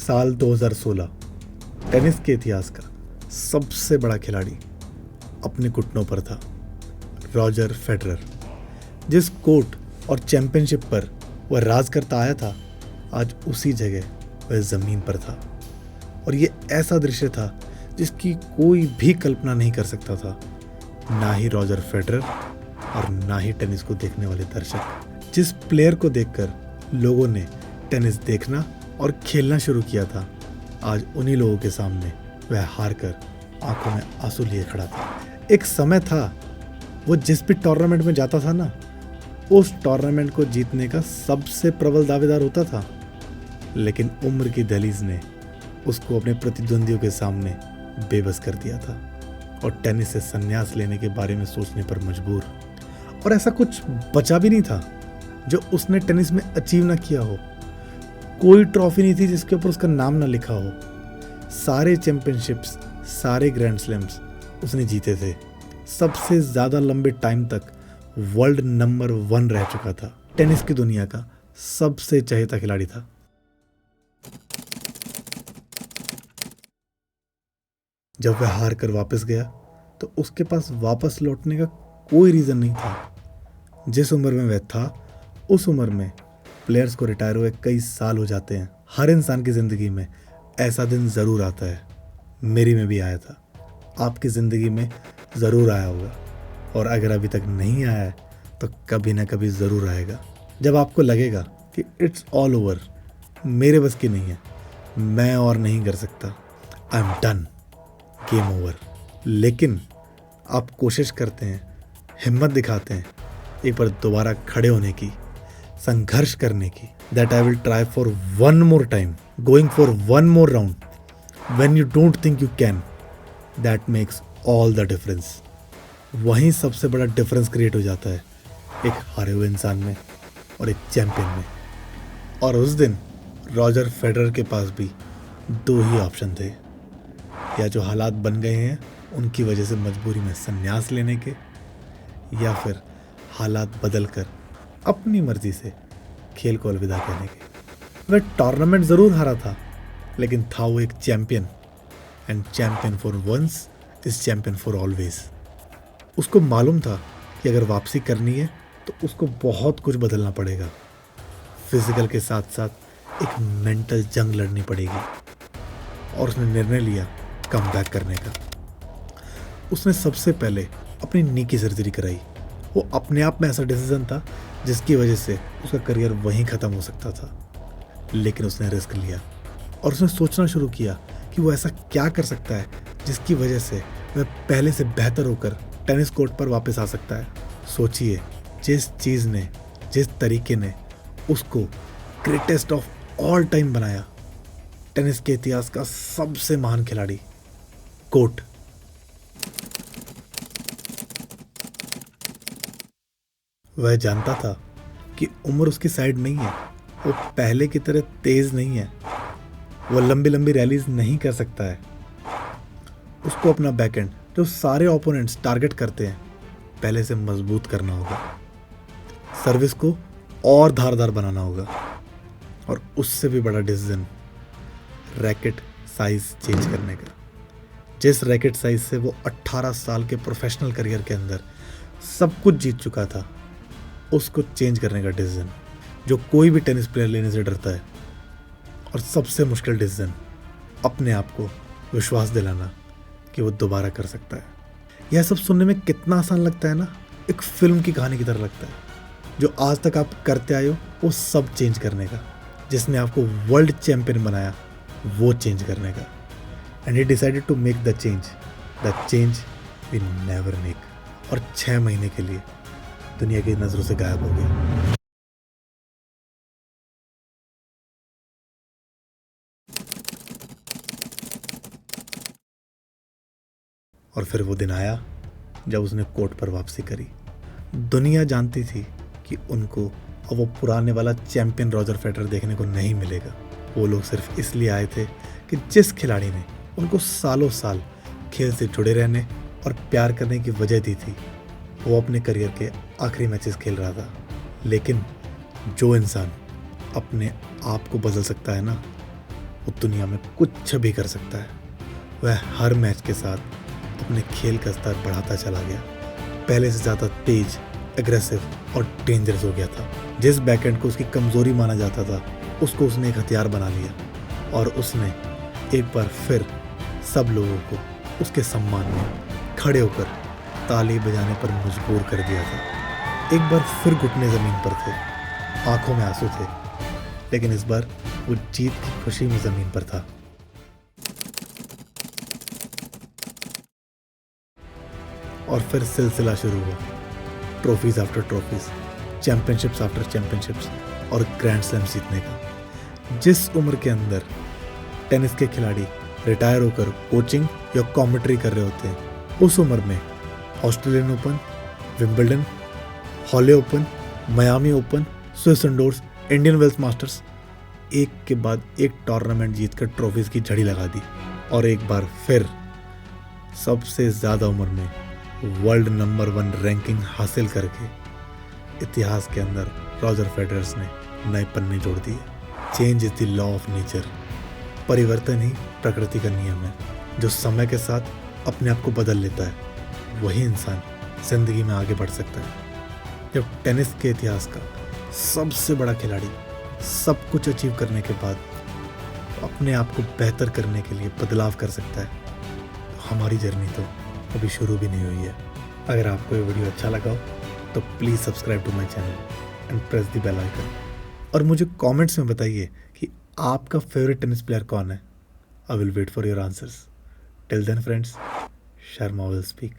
साल 2016 टेनिस के इतिहास का सबसे बड़ा खिलाड़ी अपने घुटनों पर था, रॉजर फेडरर। जिस कोर्ट और चैंपियनशिप पर वह राज करता आया था, आज उसी जगह वह ज़मीन पर था। और ये ऐसा दृश्य था जिसकी कोई भी कल्पना नहीं कर सकता था, ना ही रॉजर फेडरर और ना ही टेनिस को देखने वाले दर्शक। जिस प्लेयर को देखकर लोगों ने टेनिस देखना और खेलना शुरू किया था, आज उन्हीं लोगों के सामने वह हार कर आंखों में आंसू लिए खड़ा था। एक समय था वो जिस भी टूर्नामेंट में जाता था ना, उस टूर्नामेंट को जीतने का सबसे प्रबल दावेदार होता था। लेकिन उम्र की दहलीज ने उसको अपने प्रतिद्वंदियों के सामने बेबस कर दिया था और टेनिस से संन्यास लेने के बारे में सोचने पर मजबूर। और ऐसा कुछ बचा भी नहीं था जो उसने टेनिस में अचीव ना किया हो। कोई ट्रॉफी नहीं थी जिसके ऊपर उसका नाम ना लिखा हो। सारे चैंपियनशिप्स, सारे ग्रैंड स्लैम्स उसने जीते थे। सबसे ज़्यादा लंबे टाइम तक वर्ल्ड नंबर 1 रह चुका था। टेनिस की दुनिया का सबसे चहेता खिलाड़ी था। जब वह हार कर वापस गया तो उसके पास वापस लौटने का कोई रीज़न नहीं था। जिस उम्र में वह था, उस उम्र में प्लेयर्स को रिटायर हुए कई साल हो जाते हैं। हर इंसान की ज़िंदगी में ऐसा दिन ज़रूर आता है। मेरी में भी आया था, आपकी ज़िंदगी में ज़रूर आया होगा, और अगर अभी तक नहीं आया है तो कभी ना कभी ज़रूर आएगा, जब आपको लगेगा कि इट्स ऑल ओवर, मेरे बस की नहीं है, मैं और नहीं कर सकता, I am done, game over. लेकिन आप कोशिश करते हैं, हिम्मत दिखाते हैं एक बार दोबारा खड़े होने की, संघर्ष करने की। That I will try for one more time, going for one more round, when you don't think you can, that makes all the difference. वहीं सबसे बड़ा डिफरेंस क्रिएट हो जाता है एक हारे हुए इंसान में और एक चैंपियन में। और उस दिन रॉजर फेडरर के पास भी 2 ही ऑप्शन थे, या जो हालात बन गए हैं उनकी वजह से मजबूरी में संन्यास लेने के, या फिर हालात बदल कर अपनी मर्जी से खेल को अलविदा कहने के। वह टूर्नामेंट ज़रूर हारा था, लेकिन था वो एक champion, and champion for once is champion for always. उसको मालूम था कि अगर वापसी करनी है तो उसको बहुत कुछ बदलना पड़ेगा। फिजिकल के साथ साथ एक मेंटल जंग लड़नी पड़ेगी, और उसने निर्णय लिया कम बैक करने का। उसने सबसे पहले अपनी नी की सर्जरी कराई। वो अपने आप में ऐसा डिसीजन था जिसकी वजह से उसका करियर वहीं ख़त्म हो सकता था, लेकिन उसने रिस्क लिया और उसने सोचना शुरू किया कि वो ऐसा क्या कर सकता है जिसकी वजह से वह पहले से बेहतर होकर टेनिस कोर्ट पर वापस आ सकता है। सोचिए, जिस चीज़ ने, जिस तरीके ने उसको ग्रेटेस्ट ऑफ ऑल टाइम बनाया, टेनिस के इतिहास का सबसे महान खिलाड़ी, कोर्ट। वह जानता था कि उम्र उसकी साइड नहीं है, वो पहले की तरह तेज नहीं है, वो लंबी लंबी रैलीज नहीं कर सकता है। उसको अपना बैकएंड, जो सारे ओपोनेंट्स टारगेट करते हैं, पहले से मजबूत करना होगा। सर्विस को और धारदार बनाना होगा, और उससे भी बड़ा डिसीजन रैकेट साइज चेंज करने का। जिस रैकेट साइज से वो 18 साल के प्रोफेशनल करियर के अंदर सब कुछ जीत चुका था, उसको चेंज करने का डिसीजन, जो कोई भी टेनिस प्लेयर लेने से डरता है। और सबसे मुश्किल डिसीजन, अपने आप को विश्वास दिलाना कि वो दोबारा कर सकता है। यह सब सुनने में कितना आसान लगता है ना, एक फिल्म की कहानी की तरह लगता है। जो आज तक आप करते आए हो वो सब चेंज करने का, जिसने आपको वर्ल्ड चैंपियन बनाया वो चेंज करने का। And he decided to make the change we never make. और 6 महीने के लिए दुनिया की नज़रों से गायब हो गया। और फिर वो दिन आया जब उसने कोर्ट पर वापसी करी। दुनिया जानती थी कि उनको अब वो पुराने वाला चैंपियन रॉजर फेडरर देखने को नहीं मिलेगा। वो लोग सिर्फ इसलिए आए थे कि जिस खिलाड़ी ने उनको सालों साल खेल से जुड़े रहने और प्यार करने की वजह दी थी, वो अपने करियर के आखिरी मैचेस खेल रहा था। लेकिन जो इंसान अपने आप को बदल सकता है ना, वो दुनिया में कुछ भी कर सकता है। वह हर मैच के साथ अपने खेल का स्तर बढ़ाता चला गया, पहले से ज़्यादा तेज, एग्रेसिव और डेंजरस हो गया था। जिस बैकएंड को उसकी कमज़ोरी माना जाता था, उसको उसने एक हथियार बना लिया और उसने एक बार फिर सब लोगों को उसके सम्मान में खड़े होकर ताली बजाने पर मजबूर कर दिया था। एक बार फिर घुटने ज़मीन पर थे, आंखों में आंसू थे, लेकिन इस बार वो जीत की खुशी में ज़मीन पर था। और फिर सिलसिला शुरू हुआ, trophies after trophies, championships after championships और ग्रैंड स्लैम जीतने का। जिस उम्र के अंदर टेनिस के खिलाड़ी रिटायर होकर कोचिंग या कॉमेंट्री कर रहे होते हैं, उस उम्र में Australian Open, Wimbledon, Halle Open, Miami Open, Swiss Indoors, Indian Wells Masters, एक के बाद एक टूर्नामेंट जीतकर ट्रॉफीज की झड़ी लगा दी। और एक बार फिर सबसे ज़्यादा उम्र में वर्ल्ड नंबर 1 रैंकिंग हासिल करके इतिहास के अंदर रॉजर फेडरर ने नए पन्ने जोड़ दिए। Change is the law of nature. परिवर्तन ही प्रकृति का नियम है। जो समय के साथ अपने आप को बदल लेता है, वही इंसान जिंदगी में आगे बढ़ सकता है। जब टेनिस के इतिहास का सबसे बड़ा खिलाड़ी सब कुछ अचीव करने के बाद अपने आप को बेहतर करने के लिए बदलाव कर सकता है, तो हमारी जर्नी तो अभी शुरू भी नहीं हुई है। अगर आपको ये वीडियो अच्छा लगा हो तो please subscribe to my channel and press the bell icon. और मुझे कमेंट्स में बताइए कि आपका फेवरेट टेनिस प्लेयर कौन है। I will wait for your answers. Till then friends, Sharma will speak.